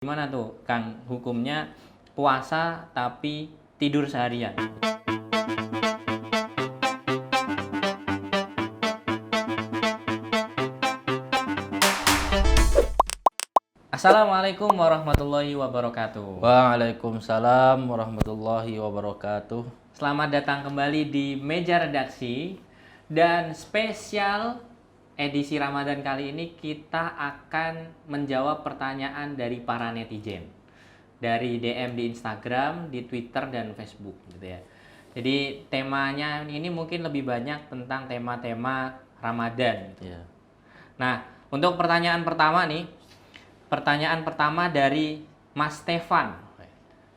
Gimana tuh, Kang, hukumnya puasa tapi tidur seharian? Assalamualaikum warahmatullahi wabarakatuh. Waalaikumsalam warahmatullahi wabarakatuh. Selamat datang kembali di Meja Redaksi dan spesial edisi Ramadan kali ini kita akan menjawab pertanyaan dari para netizen. Dari DM di Instagram, di Twitter dan Facebook gitu ya. Jadi temanya ini mungkin lebih banyak tentang tema-tema Ramadan gitu. Ya. Nah, untuk pertanyaan pertama nih, pertanyaan pertama dari Mas Stefan.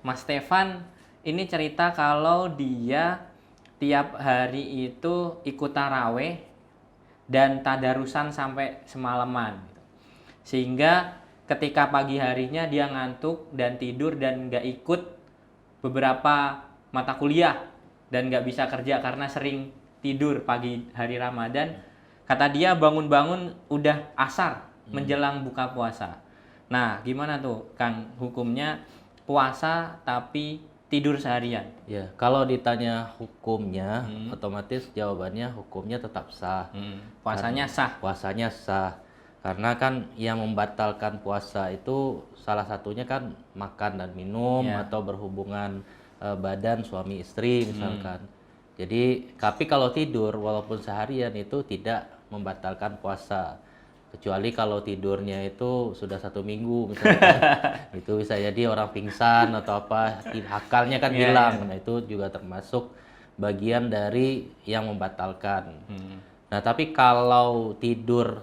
Mas Stefan ini cerita kalau dia tiap hari itu ikut taraweh dan tadarusan sampai semalaman gitu. Sehingga ketika pagi harinya dia ngantuk dan tidur dan nggak ikut beberapa mata kuliah dan nggak bisa kerja karena sering tidur pagi hari Ramadan. Kata dia bangun-bangun udah asar menjelang buka puasa. Nah, gimana tuh, Kang, hukumnya puasa tapi tidur seharian? Ya, kalau ditanya hukumnya, otomatis jawabannya hukumnya tetap sah. Puasanya sah. Puasanya sah. Karena kan yang membatalkan puasa itu salah satunya kan makan dan minum Ya. atau berhubungan badan suami istri misalkan. Jadi, tapi kalau tidur walaupun seharian itu tidak membatalkan puasa. Kecuali kalau tidurnya itu sudah 1 minggu misalkan. Itu bisa jadi orang pingsan atau apa, akalnya kan Iya, hilang. Nah, itu juga termasuk bagian dari yang membatalkan. Nah, tapi kalau tidur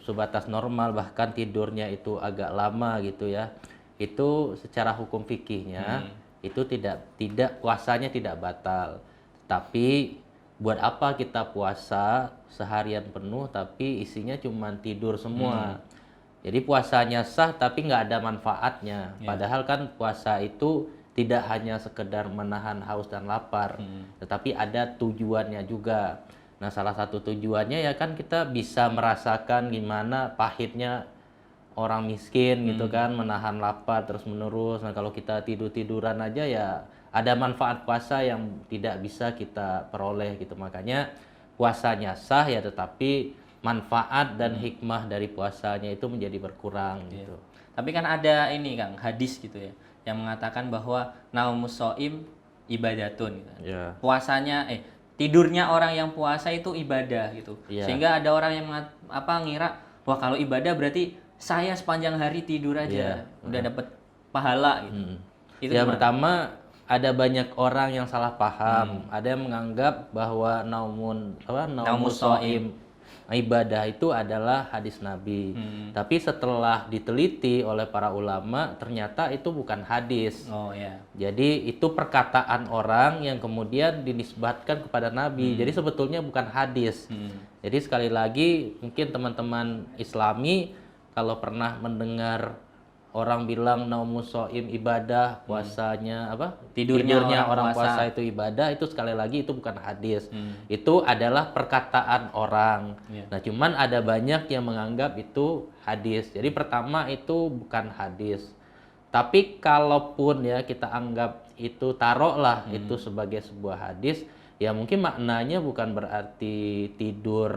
sebatas normal, bahkan tidurnya itu agak lama gitu ya, itu secara hukum fikihnya itu tidak puasanya tidak batal. Tapi buat apa kita puasa seharian penuh tapi isinya cuma tidur semua? Jadi puasanya sah tapi nggak ada manfaatnya. Padahal kan puasa itu tidak hanya sekedar menahan haus dan lapar, tetapi ada tujuannya juga. Nah, salah satu tujuannya ya kan kita bisa merasakan gimana pahitnya orang miskin gitu kan, menahan lapar terus menerus. Nah, kalau kita tidur-tiduran aja ya ada manfaat puasa yang tidak bisa kita peroleh gitu. Makanya puasanya sah ya, tetapi manfaat dan hikmah dari puasanya itu menjadi berkurang gitu. Tapi kan ada ini, Kang, hadis gitu ya, yang mengatakan bahwa naumus shaim ibadatun gitu. Ya. Puasanya tidurnya orang yang puasa itu ibadah gitu. Iya. Sehingga ada orang yang ngira, wah kalau ibadah berarti saya sepanjang hari tidur aja Iya. udah dapat pahala gitu. Itu Ya, gimana? pertama ada banyak orang yang salah paham. Ada yang menganggap bahwa naumus shaim ibadah itu adalah hadis Nabi. Tapi setelah diteliti oleh para ulama, ternyata itu bukan hadis. Oh ya. Jadi itu perkataan orang yang kemudian dinisbatkan kepada Nabi. Jadi sebetulnya bukan hadis. Jadi sekali lagi mungkin teman-teman Islami kalau pernah mendengar orang bilang naumus shaim ibadah, puasanya Tidurnya orang orang puasa. puasa itu ibadah, itu sekali lagi itu bukan hadis. Itu adalah perkataan orang. Nah, cuman ada banyak yang menganggap itu hadis. Jadi pertama itu bukan hadis. Tapi kalaupun ya kita anggap itu, taruhlah itu sebagai sebuah hadis, ya mungkin maknanya bukan berarti tidur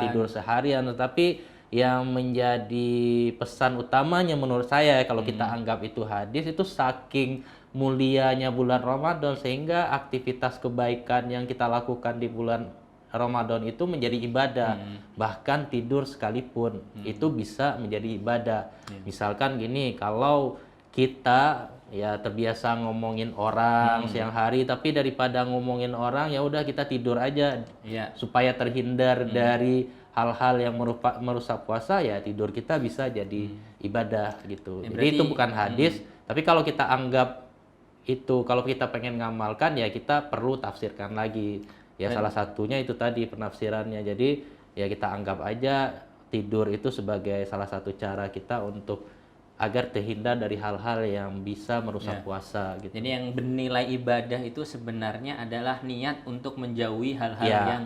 tidur seharian, tetapi yang menjadi pesan utamanya menurut saya kalau kita anggap itu hadis, itu saking mulianya bulan Ramadan sehingga aktivitas kebaikan yang kita lakukan di bulan Ramadan itu menjadi ibadah. Bahkan tidur sekalipun itu bisa menjadi ibadah. Misalkan gini, kalau kita ya terbiasa ngomongin orang siang hari, tapi daripada ngomongin orang ya udah kita tidur aja supaya terhindar dari hal-hal yang merusak puasa, ya tidur kita bisa jadi ibadah gitu. Ya, Jadi itu berarti- bukan hadis, tapi kalau kita anggap itu, kalau kita pengen ngamalkan ya kita perlu tafsirkan lagi. Ya salah satunya itu tadi penafsirannya. Jadi ya kita anggap aja tidur itu sebagai salah satu cara kita untuk agar terhindar dari hal-hal yang bisa merusak puasa gitu. Jadi yang bernilai ibadah itu sebenarnya adalah niat untuk menjauhi hal-hal Ya, yang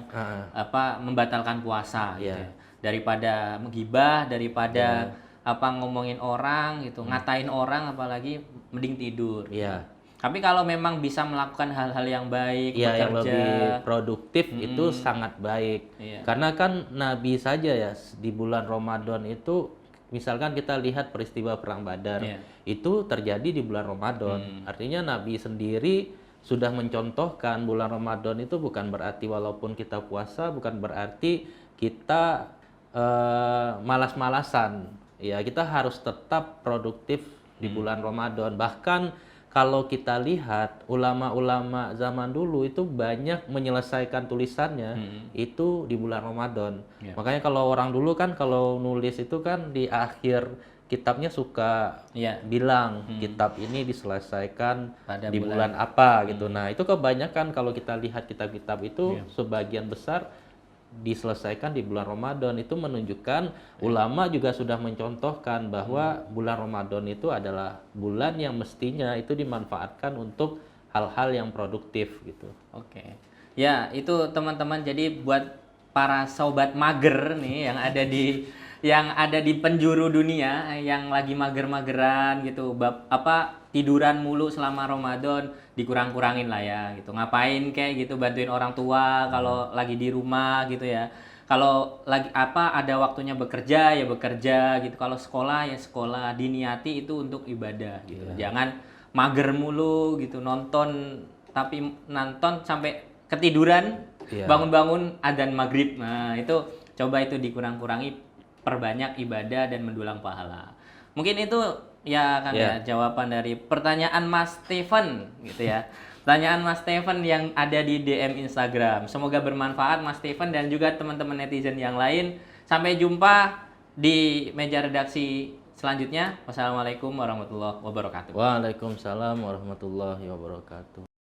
membatalkan puasa gitu Ya. ya. Daripada menggibah, daripada apa ngomongin orang gitu, ngatain orang apalagi mending tidur. Iya. Tapi kalau memang bisa melakukan hal-hal yang baik, Iya, yang bekerja, lebih produktif itu sangat baik. Iya. Karena kan Nabi saja ya di bulan Ramadan itu, misalkan kita lihat peristiwa Perang Badar, Iya. itu terjadi di bulan Ramadan. Artinya Nabi sendiri sudah mencontohkan bulan Ramadan itu bukan berarti walaupun kita puasa, bukan berarti kita malas-malasan. Ya, kita harus tetap produktif di bulan Ramadan. Bahkan kalau kita lihat ulama-ulama zaman dulu itu banyak menyelesaikan tulisannya itu di bulan Ramadan. Ya. Makanya kalau orang dulu kan kalau nulis itu kan di akhir kitabnya suka Ya. bilang kitab ini diselesaikan Pada di bulan apa gitu. Nah, itu kebanyakan kalau kita lihat kitab-kitab itu sebagian besar diselesaikan di bulan Ramadan. Itu menunjukkan ulama juga sudah mencontohkan bahwa bulan Ramadan itu adalah bulan yang mestinya itu dimanfaatkan untuk hal-hal yang produktif gitu. Oke. Ya, itu teman-teman, jadi buat para sobat mager nih yang ada di penjuru dunia yang lagi mager-mageran gitu, tiduran mulu selama Ramadan, dikurang-kurangin lah ya gitu. Ngapain kayak gitu, bantuin orang tua kalau lagi di rumah gitu ya. Kalau lagi ada waktunya bekerja ya bekerja gitu. Kalau sekolah ya sekolah, diniati itu untuk ibadah gitu. Jangan mager mulu gitu, nonton sampai ketiduran, bangun-bangun adzan maghrib. Nah, itu coba itu dikurang-kurangi, perbanyak ibadah dan mendulang pahala. Mungkin itu ya kan ya jawaban dari pertanyaan Mas Steven gitu ya. Pertanyaan Mas Steven yang ada di DM Instagram. Semoga bermanfaat Mas Steven dan juga teman-teman netizen yang lain. Sampai jumpa di meja redaksi selanjutnya. Wassalamualaikum warahmatullahi wabarakatuh. Waalaikumsalam warahmatullahi wabarakatuh.